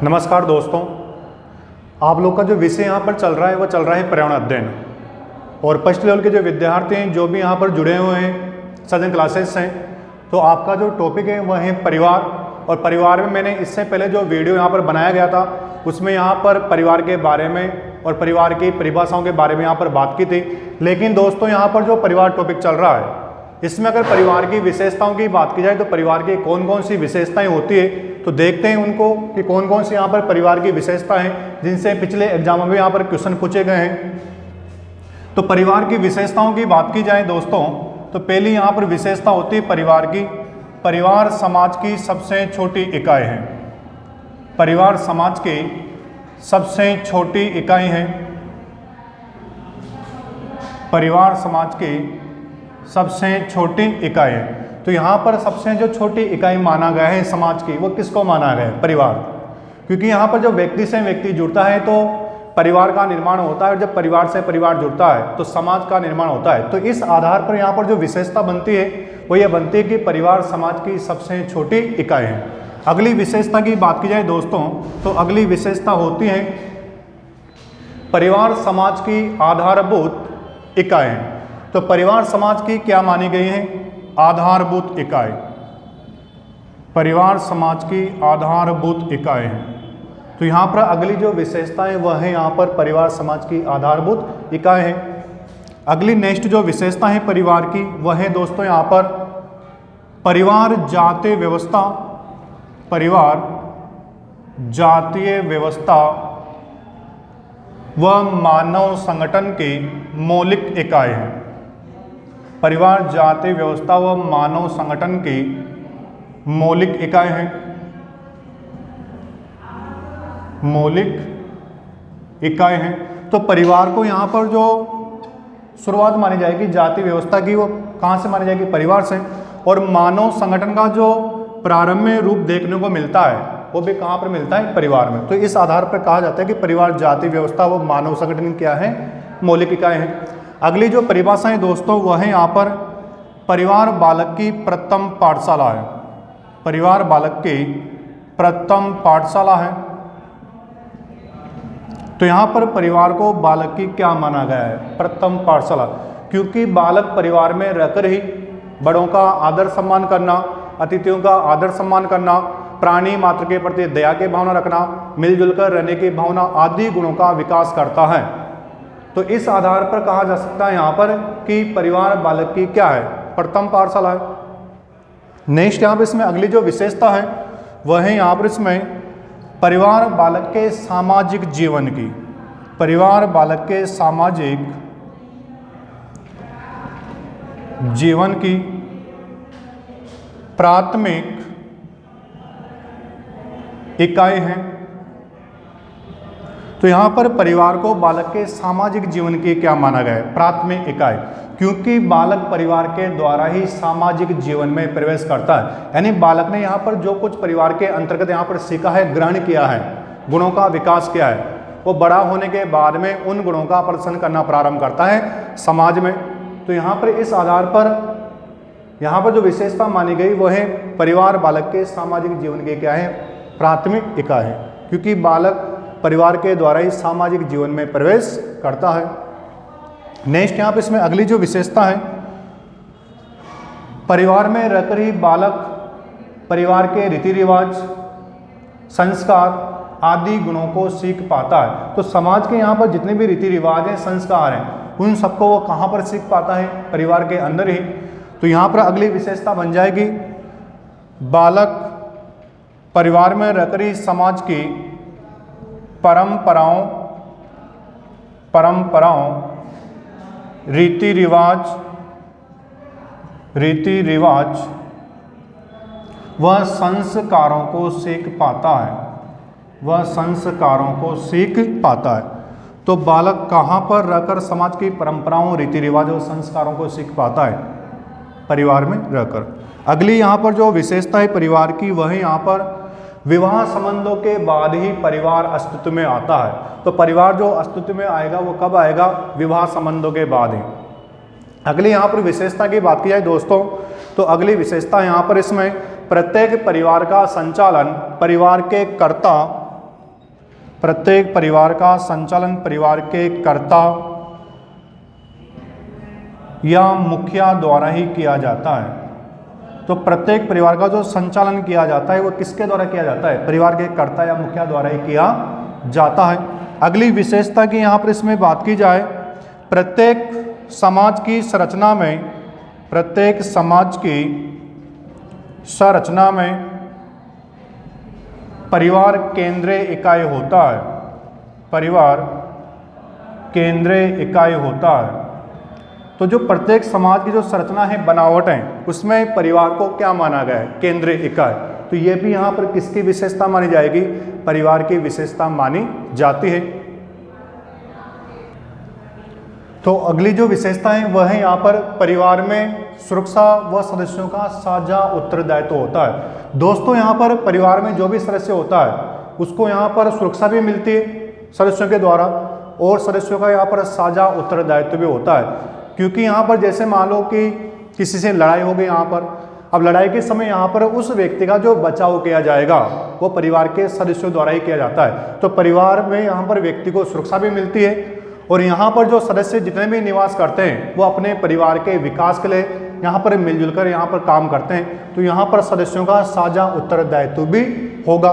नमस्कार दोस्तों, आप लोग का जो विषय यहाँ पर चल रहा है वो चल रहा है पर्यावरण अध्ययन। और फर्स्ट लेवल के जो विद्यार्थी हैं जो भी यहाँ पर जुड़े हुए हैं सजन क्लासेस हैं, तो आपका जो टॉपिक है वह है परिवार। और परिवार में मैंने इससे पहले जो वीडियो यहाँ पर बनाया गया था उसमें यहाँ पर परिवार के बारे में और परिवार की परिभाषाओं के बारे में यहाँ पर बात की थी। लेकिन दोस्तों यहाँ पर जो परिवार टॉपिक चल रहा है इसमें अगर परिवार की विशेषताओं की बात की जाए तो परिवार की कौन कौन सी विशेषताएं होती है, तो देखते हैं उनको कि कौन कौन सी यहाँ पर परिवार की विशेषता हैं जिनसे पिछले एग्जामों में यहाँ पर क्वेश्चन पूछे गए हैं। तो परिवार की विशेषताओं की बात की जाए दोस्तों, तो पहली यहाँ पर विशेषता होती है परिवार की। परिवार समाज की सबसे छोटी इकाई है। परिवार समाज की सबसे छोटी इकाई है। परिवार समाज की सबसे छोटी इकाई है। तो यहाँ पर सबसे जो छोटी इकाई माना गया है समाज की, वो किसको माना गया है? परिवार। क्योंकि यहाँ पर जब व्यक्ति से व्यक्ति जुड़ता है तो परिवार का निर्माण होता है, और जब परिवार से परिवार जुड़ता है तो समाज का निर्माण होता है। तो इस आधार पर यहाँ पर जो विशेषता बनती है वो ये बनती है कि परिवार समाज की सबसे छोटी इकाई है। अगली विशेषता की बात की जाए दोस्तों, तो अगली विशेषता होती है परिवार समाज की आधारभूत इकाई है। तो परिवार समाज की क्या मानी गई है? आधारभूत इकाई। परिवार समाज की आधारभूत इकाई है। तो यहाँ पर अगली जो विशेषता है वह है यहाँ पर परिवार समाज की आधारभूत इकाई है। अगली नेक्स्ट जो विशेषता है परिवार की वह है दोस्तों यहाँ पर परिवार जातीय व्यवस्था। परिवार जातीय व्यवस्था व मानव संगठन की मौलिक इकाई है। परिवार जातीय व्यवस्था व मानव संगठन की मौलिक इकाई है। मौलिक इकाई है। तो परिवार को यहाँ पर जो शुरुआत मानी जाएगी जातीय व्यवस्था की, वो कहाँ से मानी जाएगी? परिवार से। और मानव संगठन का जो प्रारंभिक रूप देखने को मिलता है वो भी कहाँ पर मिलता है? परिवार में। तो इस आधार पर कहा जाता है कि परिवार जातीय व्यवस्था व मानव संगठन क्या है? मौलिक इकाई है। अगली जो परिभाषा है दोस्तों वह है यहाँ पर परिवार बालक की प्रथम पाठशाला है। परिवार बालक की प्रथम पाठशाला है। तो यहाँ पर परिवार को बालक की क्या माना गया है? प्रथम पाठशाला। क्योंकि बालक परिवार में रहकर ही बड़ों का आदर सम्मान करना, अतिथियों का आदर सम्मान करना, प्राणी मात्र के प्रति दया की भावना रखना, मिलजुल कर रहने की भावना आदि गुणों का विकास करता है। तो इस आधार पर कहा जा सकता है यहाँ पर कि परिवार बालक की क्या है? प्रथम पाठशाला है। नेक्स्ट यहाँ पर इसमें अगली जो विशेषता है वह है यहाँ पर इसमें परिवार बालक के सामाजिक जीवन की। परिवार बालक के सामाजिक जीवन की प्राथमिक इकाई है। तो यहाँ पर परिवार को बालक के सामाजिक जीवन की क्या माना गया है? प्राथमिक इकाई। क्योंकि बालक परिवार के द्वारा ही सामाजिक जीवन में प्रवेश करता है। यानी बालक ने यहाँ पर जो कुछ परिवार के अंतर्गत यहाँ पर सीखा है, ग्रहण किया है, गुणों का विकास किया है, वो बड़ा होने के बाद में उन गुणों का प्रदर्शन करना प्रारंभ करता है समाज में। तो यहाँ पर इस आधार पर यहाँ पर जो विशेषता मानी गई वो है परिवार बालक के सामाजिक जीवन की क्या है? प्राथमिक इकाई है। क्योंकि बालक परिवार के द्वारा ही सामाजिक जीवन में प्रवेश करता है। नेक्स्ट यहाँ पे इसमें अगली जो विशेषता है परिवार में रहकर ही बालक परिवार के रीति रिवाज, संस्कार आदि गुणों को सीख पाता है। तो समाज के यहाँ पर जितने भी रीति रिवाज हैं, संस्कार हैं, उन सबको वो कहाँ पर सीख पाता है? परिवार के अंदर ही। तो यहाँ पर अगली विशेषता बन जाएगी बालक परिवार में रहकर ही समाज की परंपराओं रीति रिवाज वह संस्कारों को सीख पाता है। वह संस्कारों को सीख पाता है। तो बालक कहाँ पर रहकर समाज की परंपराओं, रीति रिवाज और संस्कारों को सीख पाता है? परिवार में रहकर। अगली यहाँ पर जो विशेषता है परिवार की वह है यहाँ पर विवाह संबंधों के बाद ही परिवार अस्तित्व में आता है। तो परिवार जो अस्तित्व में आएगा वो कब आएगा? विवाह संबंधों के बाद ही। अगली यहाँ पर विशेषता की बात की जाए दोस्तों, तो अगली विशेषता यहाँ पर इसमें प्रत्येक परिवार का संचालन परिवार के कर्ता प्रत्येक परिवार का संचालन परिवार के कर्ता या मुखिया द्वारा ही किया जाता है। तो प्रत्येक परिवार का जो संचालन किया जाता है वो किसके द्वारा किया जाता है? परिवार के कर्ता या मुखिया द्वारा ही किया जाता है। अगली विशेषता की यहाँ पर इसमें बात की जाए, प्रत्येक समाज की संरचना में, प्रत्येक समाज की संरचना में परिवार केंद्रीय इकाई होता है। परिवार केंद्रीय इकाई होता है। तो जो प्रत्येक समाज की जो संरचना है, बनावट है, उसमें परिवार को क्या माना गया है? केंद्रीय इकाई। तो ये भी यहाँ पर किसकी विशेषता मानी जाएगी? परिवार की विशेषता मानी जाती है। तो अगली जो विशेषता है वह है यहाँ पर परिवार में सुरक्षा व सदस्यों का साझा उत्तरदायित्व होता है। दोस्तों यहाँ पर परिवार में जो भी सदस्य होता है उसको यहाँ पर सुरक्षा भी मिलती है सदस्यों के द्वारा, और सदस्यों का यहाँ पर साझा उत्तरदायित्व भी होता है। क्योंकि यहाँ पर जैसे मान लो कि किसी से लड़ाई हो गई यहाँ पर, अब लड़ाई के समय यहाँ पर उस व्यक्ति का जो बचाव किया जाएगा वो परिवार के सदस्यों द्वारा ही किया जाता है। तो परिवार में यहाँ पर व्यक्ति को सुरक्षा भी मिलती है, और यहाँ पर जो सदस्य जितने भी निवास करते हैं वो अपने परिवार के विकास के लिए यहाँ पर मिलजुल कर यहाँ पर काम करते हैं। तो यहाँ पर सदस्यों का साझा उत्तरदायित्व भी होगा।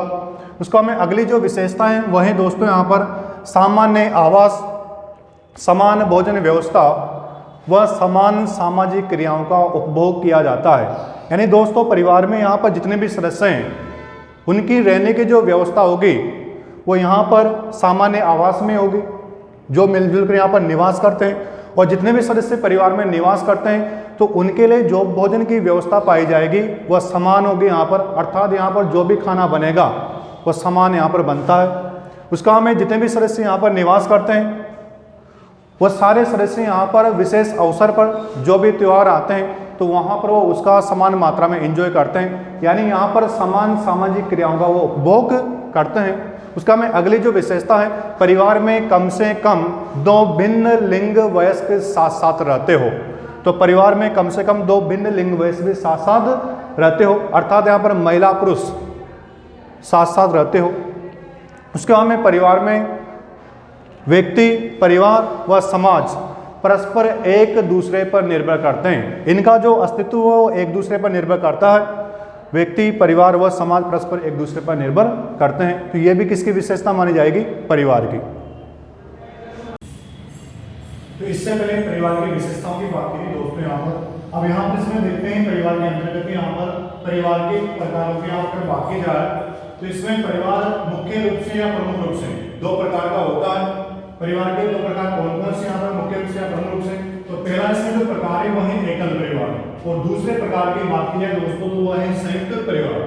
उसको हमें अगली जो विशेषता है वह है दोस्तों यहाँ पर सामान्य आवास, समान भोजन व्यवस्था व समान सामाजिक क्रियाओं का उपभोग किया जाता है। यानी दोस्तों परिवार में यहाँ पर जितने भी सदस्य हैं उनकी रहने की जो व्यवस्था होगी वो यहाँ पर सामान्य आवास में होगी, जो मिलजुल कर यहाँ पर निवास करते हैं। और जितने भी सदस्य परिवार में निवास करते हैं तो उनके लिए जो भोजन की व्यवस्था पाई जाएगी वह समान होगी यहाँ पर, अर्थात यहाँ पर जो भी खाना बनेगा वह समान यहाँ पर बनता है। उसका हमें जितने भी सदस्य यहाँ पर निवास करते हैं वह सारे सदस्य यहाँ पर विशेष अवसर पर जो भी त्यौहार आते हैं तो वहाँ पर वो उसका समान मात्रा में एंजॉय करते हैं, यानी यहाँ पर समान सामाजिक क्रियाओं का वो उपभोग करते हैं। उसका में अगली जो विशेषता है, परिवार में कम से कम 2 भिन्न लिंग वयस्क साथ साथ रहते हो। तो परिवार में कम से कम 2 भिन्न लिंग वयस्क भी साथ साथ रहते हो, अर्थात यहाँ पर महिला पुरुष साथ साथ रहते हो। उसके बाद में परिवार में व्यक्ति, परिवार व समाज परस्पर एक दूसरे पर निर्भर करते हैं। इनका जो अस्तित्व वो एक दूसरे पर निर्भर करता है। व्यक्ति, परिवार व समाज परस्पर एक दूसरे पर निर्भर करते हैं। तो ये भी किसकी विशेषता मानी जाएगी? परिवार की। तो इससे पहले परिवार की विशेषताओं की बात की दोस्तों यहाँ पर। अब यहाँ पर इसमें देखते हैं परिवार के अंतर्गत यहाँ पर परिवार के प्रकारों की यहाँ पर बात की जाए तो इसमें परिवार मुख्य रूप से या प्रमुख रूप से 2 प्रकार का होता है। परिवार के 2 प्रकार कौन कौन से यहाँ पर मुख्य रूप से या प्रमुख रूप से? तो पहला इसमें जो प्रकार है वह है एकल परिवार, और दूसरे प्रकार की बात की जाए दोस्तों तो वह है संयुक्त परिवार।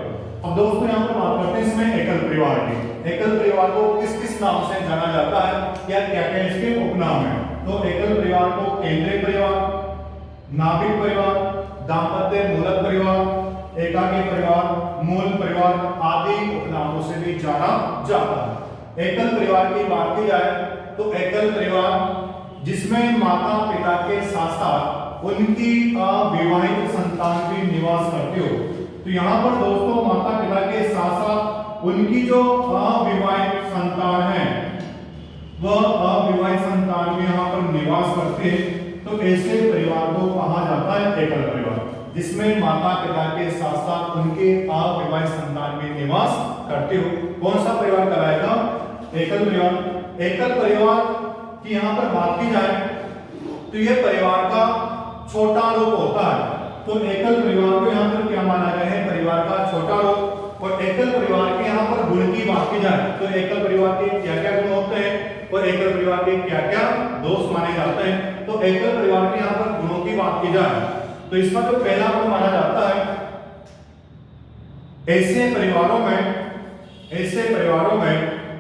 अब दोस्तों यहाँ पर बात करते हैं इसमें एकल परिवार की। एकल परिवार को किस किस नाम से जाना जाता है या क्या क्या इसके उपनाम है? तो एकल परिवार को केंद्रीय परिवार, नाभिक परिवार, दाम्पत्य मूलक परिवार, एकाकी परिवार, मूल परिवार आदि उपनामों से भी जाना जाता है। एकल परिवार की बात की जाए तो एकल परिवार जिसमें माता पिता के साथ साथ उनकी अविवाहित संतान भी निवास करती हो। तो यहाँ पर दोस्तों माता पिता के साथ साथ उनकी जो अविवाहित संतान है वह अविवाहित संतान भी यहाँ पर निवास करते हैं। तो ऐसे परिवार को कहा जाता है एकल परिवार, जिसमें माता पिता के साथ साथ उनके अविवाहित संतान भी निवास करते हो। कौन सा परिवार कहलाएगा? एकल परिवार। एकल परिवार की यहाँ पर बात की जाए तो यह परिवार का छोटा रूप होता है। तो एकल परिवार को यहाँ पर क्या माना गया है? परिवार का छोटा रूप। और एकल परिवार के यहाँ पर गुण की बात की जाए तो एकल परिवार के क्या क्या गुण होते हैं और एकल परिवार के क्या क्या दोष माने जाते हैं? तो एकल परिवार के यहाँ पर गुणों की बात की जाए तो इसका जो पहला गुण माना जाता है, ऐसे परिवारों में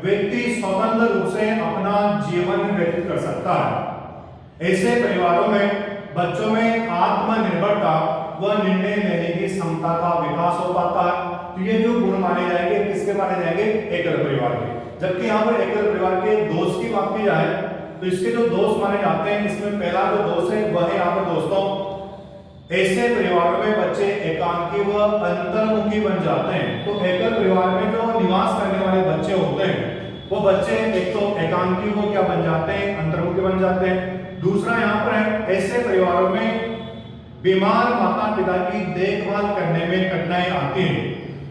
व्यक्ति स्वतंत्र रूप से अपना जीवन व्यतीत कर सकता है। ऐसे परिवारों में बच्चों में आत्मनिर्भरता व निर्णय लेने की क्षमता का विकास हो पाता है। तो ये जो गुण माने जाएंगे किसके माने जाएंगे? एकल परिवार के। जबकि यहाँ पर एकल परिवार के दोष की बात की जाए तो इसके जो दोष माने जाते हैं, इसमें पहला जो दोष है वह है यहाँ पर दोस्तों, ऐसे परिवारों में बच्चे एकांकी व अंतर्मुखी बन जाते हैं। तो एकल परिवार में जो निवास करने वाले बच्चे होते हैं वो बच्चे एक तो एकांकी को क्या बन जाते हैं, अंतर्मुखी बन जाते हैं। दूसरा यहाँ पर है ऐसे परिवारों में बीमार माता पिता की देखभाल करने में कठिनाई आती है।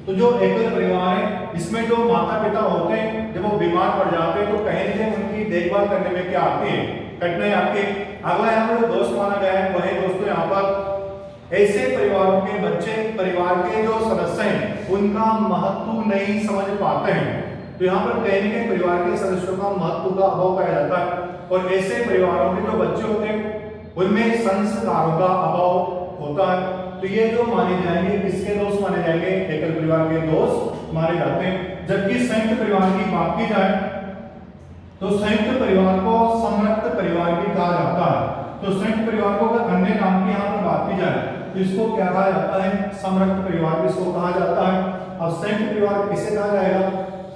तो जो एकल परिवार है इसमें जो माता पिता होते हैं जब वो बीमार पड़ जाते हैं तो कहीं न कहीं उनकी देखभाल करने में क्या आती है, कठिनाई आती है। अगला यहाँ पर जो दोस्त माना गया है वही दोस्तों यहाँ पर ऐसे परिवारों के बच्चे परिवार के जो सदस्य हैं उनका महत्व नहीं समझ पाते हैं। तो यहाँ पर कहीं न कहीं परिवार के सदस्यों का महत्व का अभाव पाया जाता है और ऐसे परिवारों के जो बच्चे होते हैं उनमें संस्कारों का अभाव होता है। तो ये जो माने जाएंगे किसके दोस्त माने जाएंगे, एकल परिवार के दोस्त माने जाते हैं। जबकि संयुक्त परिवार की बात की जाए तो संयुक्त परिवार को समृद्ध परिवार भी कहा जाता है। तो संयुक्त परिवार को अगर अन्य नाम की यहाँ पर बात की जाए तो इसको क्या कहा जाता है, समृद्ध परिवार भी इसको कहा जाता है। अब संयुक्त परिवार किसे कहा जाएगा,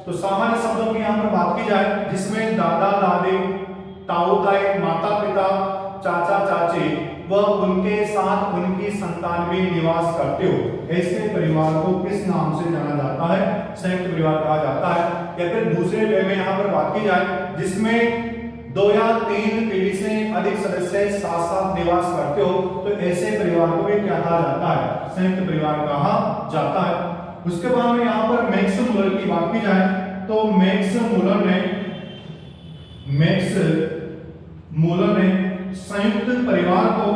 तो सामान्य शब्दों की यहाँ पर बात की जाए जिसमें दादा दादी, ताऊ ताई, माता पिता, चाचा चाची व उनके साथ उनकी संतान भी निवास करते हो, ऐसे परिवार को किस नाम से जाना जाता है, संयुक्त परिवार कहा जाता है। या फिर दूसरे वे में यहाँ पर बात की जाए जिसमें 2 या 3 पीढ़ी से अधिक सदस्य साथ साथ निवास करते हो तो ऐसे परिवार को भी क्या कहा जाता है, संयुक्त परिवार कहा जाता है। उसके बाद में यहाँ पर मैक्स मूलर की बात की जाए तो मैक्स मूलर ने संयुक्त परिवार को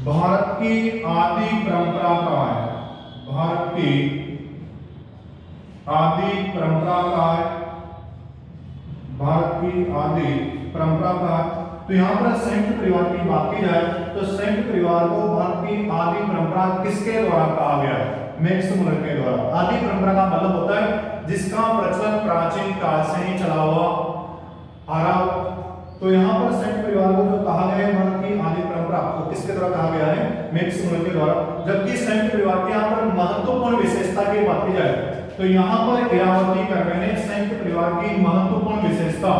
भारत की आदि परंपरा कहा है, भारत की आदि परंपरा कहा है, भारत की आदि परंपरा कहा है। तो यहाँ पर संयुक्त परिवार की बात की जाए तो संयुक्त परिवार को भारत की आदि परंपरा किसके द्वारा कहा गया है, मैक्स मूलर के द्वारा। आदि परंपरा का मतलब होता है जिसका प्रचलन प्राचीन काल से ही चला हुआ आ रहा। तो यहाँ पर संयुक्त परिवार को जो कहा गया है भारत की आदि परंपरा को किसके द्वारा कहा गया है, मैक्स मूलर के द्वारा। जबकि संयुक्त परिवार की यहाँ पर महत्वपूर्ण विशेषता की बात की जाए तो यहाँ पर इरावती कर्वे ने संयुक्त परिवार की महत्वपूर्ण विशेषता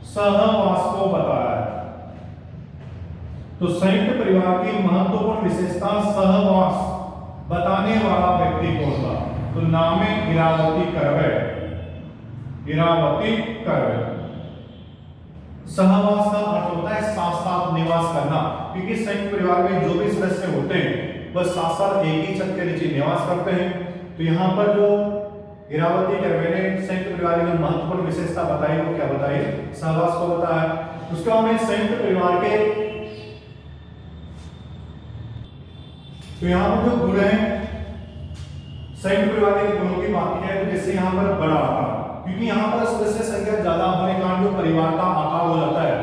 सहवास को बताया है। तो संयुक्त परिवार की महत्वपूर्ण विशेषता सहवास बताने वाला व्यक्ति कौन था, तो नाम है इरावती कर्वे, इरावती कर्वे। सहवास का अर्थ होता है साथ साथ निवास करना, क्योंकि संयुक्त परिवार में जो भी सदस्य होते हैं वह साथ साथ एक ही छत के नीचे निवास करते हैं। तो यहाँ पर जो इरावती कर्वे ने संयुक्त परिवार की जो महत्वपूर्ण विशेषता बताई वो क्या बताई, सहवास को बताया। उसके बाद में संयुक्त परिवार के तो यहाँ पर जो गुण है संयुक्त परिवार के गुणों की बात की जाए तो जैसे यहाँ पर बड़ा आकार, क्योंकि यहाँ पर सदस्य संख्या ज्यादा होने के कारण जो परिवार का आकार हो जाता है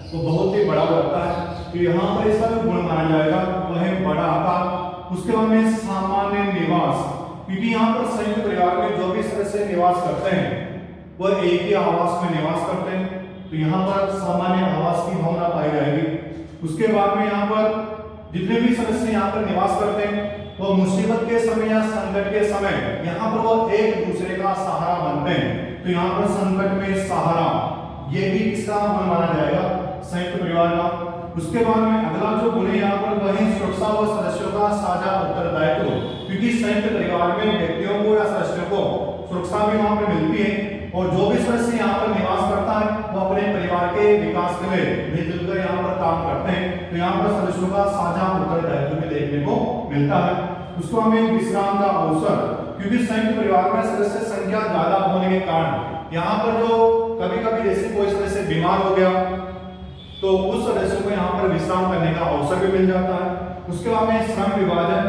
वो बहुत ही बड़ा हो जाता है। तो यहाँ पर इसका जो गुण माना जाएगा वह है बड़ा आकार। उसके बाद में सामान्य निवास, क्योंकि यहाँ पर संयुक्त परिवार में जो भी सदस्य निवास करते हैं वह एक ही आवास में निवास करते हैं, तो यहाँ पर सामान्य आवास की भावना पाई जाएगी। उसके बाद में यहाँ पर जितने भी सदस्य यहाँ पर निवास करते हैं वो मुसीबत के समय या संकट के समय यहाँ पर वो एक दूसरे का सहारा बनते हैं। तो यहाँ पर संकट में सहारा ये भी किसका गुण माना जाएगा, संयुक्त परिवार का। उसके बाद में अगला जो गुण है यहाँ पर वही सुरक्षा व सदस्यों का साझा उत्तरदायित्व, क्योंकि संयुक्त परिवार में व्यक्तियों को या सदस्यों को सुरक्षा भी वहां पर मिलती है और जो भी सदस्य यहाँ पर निवास करता है वो अपने परिवार के विकास के लिए मिलजुल कर यहाँ पर काम करते हैं। तो यहाँ पर सदस्यों का साझा उत्तरदायित्व भी देखने को मिलता है। उसको हमें विश्राम का अवसर, क्योंकि संयुक्त परिवार में सदस्य संख्या ज्यादा होने के कारण यहाँ पर जो कभी कभी जैसे कोई सदस्य बीमार हो गया तो उस सदस्य को यहाँ पर विश्राम करने का अवसर भी मिल जाता है। उसके बाद में श्रम विभाजन,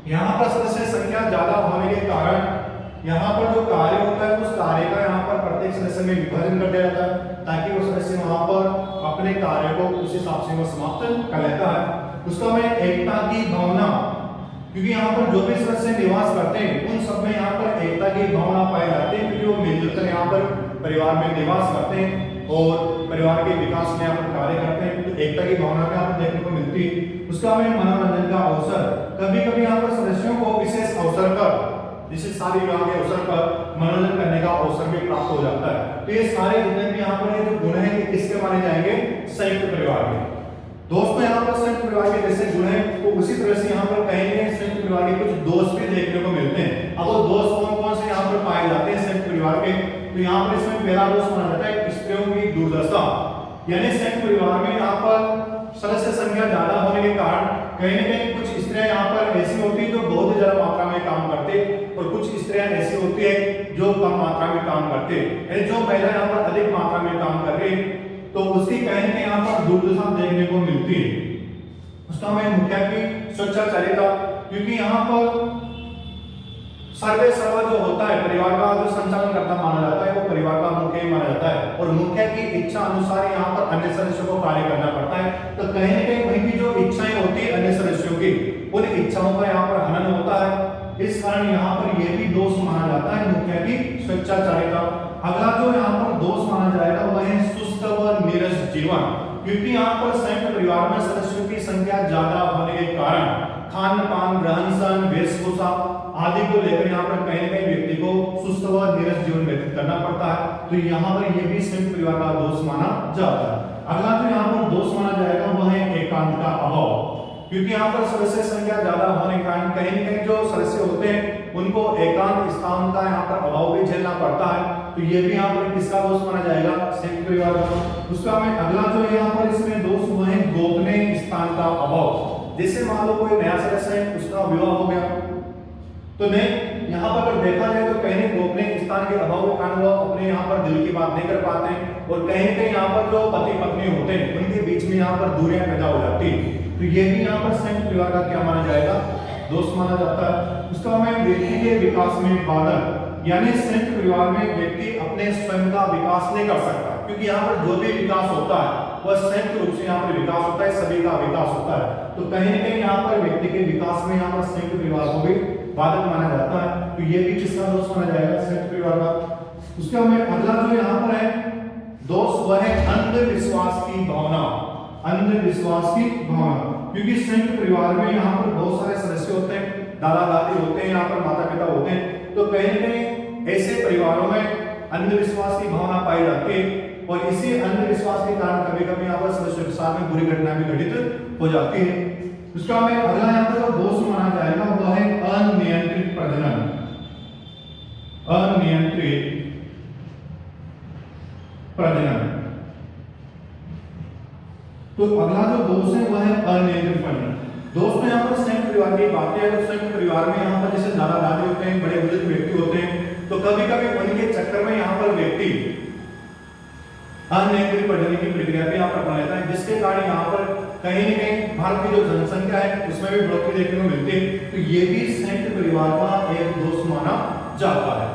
यहाँ पर सदस्य संख्या ज्यादा होने के कारण यहाँ पर जो कार्य होता है उस कार्य का यहाँ पर प्रत्येक सदस्य में विभाजन कर दिया जाता है ताकि वो सदस्य वहां पर अपने कार्य को उस हिसाब से वो समाप्त कर लेता है। उसका में एकता की भावना, क्योंकि यहाँ पर जो भी सदस्य निवास करते हैं उन सब में यहाँ पर एकता की भावना पाई जाती है, क्योंकि वो मिलजुल कर यहाँ पर परिवार में निवास करते हैं और परिवार के विकास में यहाँ पर कार्य करते हैं। तो एकता की भावना भी यहाँ पर देखने को मिलती है। उसका में मनोरंजन का अवसर, कभी कभी यहाँ पर सदस्यों को विशेष अवसर पर जैसे शादी विवाह के अवसर पर मनोरंजन करने का अवसर भी प्राप्त हो जाता है। तो ये सारे जितने भी यहाँ पर जो गुण हैं ये किसके माने जाएंगे, संयुक्त परिवार के। दोस्तों यहाँ पर संयुक्त परिवार के जैसे जुड़े हैं तो उसी तरह से यहाँ पर कहीं ना कहीं संयुक्त परिवार के कुछ दोस्त भी देखने को मिलते हैं। अब वो दोस्त कौन कौन से यहाँ पर पाए जाते हैं संयुक्त परिवार के, तो यहाँ पर इसमें पहला दोस्त माना जाता है स्त्रियों की दुर्दशा, यानी संयुक्त परिवार में यहाँ पर सदस्य संख्या ज्यादा होने के कारण कहीं ना कहीं कुछ स्त्रियां यहाँ पर ऐसी होती है जो बहुत ही ज्यादा मात्रा में काम करते और कुछ स्त्रियां ऐसी होती है जो कम मात्रा में काम करते हैं। जो महिला यहाँ पर अधिक मात्रा में काम कर रही है तो उसकी कहीं ना कहीं यहाँ पर दुर्दशा देखने को मिलती है। उसका हमें मुख्य की स्वच्छाचारिता, क्योंकि यहाँ पर सर्वे सर्वा जो होता है परिवार का जो संचालन करता माना जाता है वो परिवार का मुख्य ही माना जाता है और मुख्य की इच्छा अनुसार यहाँ पर अन्य सदस्यों को कार्य करना पड़ता है। तो कहीं ना कहीं उनकी जो इच्छाएं होती है अन्य सदस्यों की उन इच्छाओं का यहाँ पर हनन होता है। इस कारण यहाँ पर यह भी दोष माना जाता है मुख्य की स्वेच्छाचारिता। अगला जो यहाँ पर दोष माना जाएगा वह है सुस्त व नीरस जीवन, क्योंकि यहाँ पर संयुक्त परिवार में सदस्यों की संख्या ज्यादा होने के कारण खान पान रहन सहन वेशभूषा आदि को लेकर यहाँ पर कहीं ना कहीं व्यक्ति को सुस्त व नीरस जीवन व्यतीत करना पड़ता है। तो यहाँ पर यह भी संयुक्त परिवार का दोष माना जाता है। अगला जो यहाँ पर दोष माना जाएगा वह है एकांत का अभाव, क्योंकि यहाँ पर सदस्य संख्या ज्यादा होने के कारण कहीं न कहीं जो सदस्य होते हैं उनको एकांत स्थान का यहाँ पर अभाव भी झेलना पड़ता है। तो ये भी यहाँ पर किसका दोष माना जाएगा, संयुक्त परिवार का। उसका में अगला जो यहाँ पर इसमें दोष वो है गोपनीय स्थान का अभाव। जैसे मान लो कोई नया सदस्य है उसका विवाह हो गया तो नहीं यहाँ पर अगर देखा जाए तो कहीं गोपनीय स्थान के अभाव के कारण वो अपने यहाँ पर दिल की बात नहीं कर पाते हैं और कहीं न कहीं यहाँ पर जो पति पत्नी होते हैं उनके बीच में यहाँ पर दूरियां पैदा हो जाती है। तो ये भी यहाँ पर संयुक्त परिवार का क्या माना जाएगा, दोष माना जाता है। उसका हमें व्यक्ति के विकास में बाधक, यानी संयुक्त परिवार में व्यक्ति अपने स्वयं का विकास नहीं कर सकता, क्योंकि यहाँ पर जो भी विकास होता है वह संयुक्त रूप से यहाँ पर विकास होता है, सभी का विकास होता है। तो कहीं न कहीं यहाँ पर व्यक्ति के विकास में यहाँ पर संयुक्त परिवार को भी बाधक माना जाता है। तो ये भी किसका दोष माना जाएगा, संयुक्त परिवार का। उसके हमें अगला जो यहाँ पर है दोष वह है अंधविश्वास की भावना, अंधविश्वास की भावना, क्योंकि संयुक्त परिवार में यहाँ पर बहुत सारे सदस्य होते हैं, दादा दादी होते हैं, यहाँ पर माता पिता होते हैं। तो कहीं न कहीं ऐसे परिवारों में अंधविश्वास की भावना पाई जाती है और इसी अंधविश्वास के कारण कभी कभी यहाँ पर सदस्यों के साथ में बुरी घटना भी घटित हो जाती है। उसका हमें अगला यहाँ पर जो दोष माना जाएगा वह है अनियंत्रित प्रजनन, अनियंत्रित प्रजनन। तो अगला जो दोष है वह है अनियंत्रित प्रजनन। दोस्तों यहाँ पर संयुक्त परिवार की बातें है तो संयुक्त परिवार में यहाँ पर जैसे दादा दादी होते हैं, बड़े बुजुर्ग व्यक्ति होते हैं, तो कभी कभी उनके चक्कर में यहाँ पर व्यक्ति अनियंत्रित प्रजनन की प्रक्रिया भी यहाँ पर अपना लेता है, जिसके कारण यहाँ पर कहीं न कहीं भारत की जो जनसंख्या है उसमें भी बढ़ोतरी देखने को मिलती है। तो ये भी संयुक्त परिवार का एक दोष माना जाता है।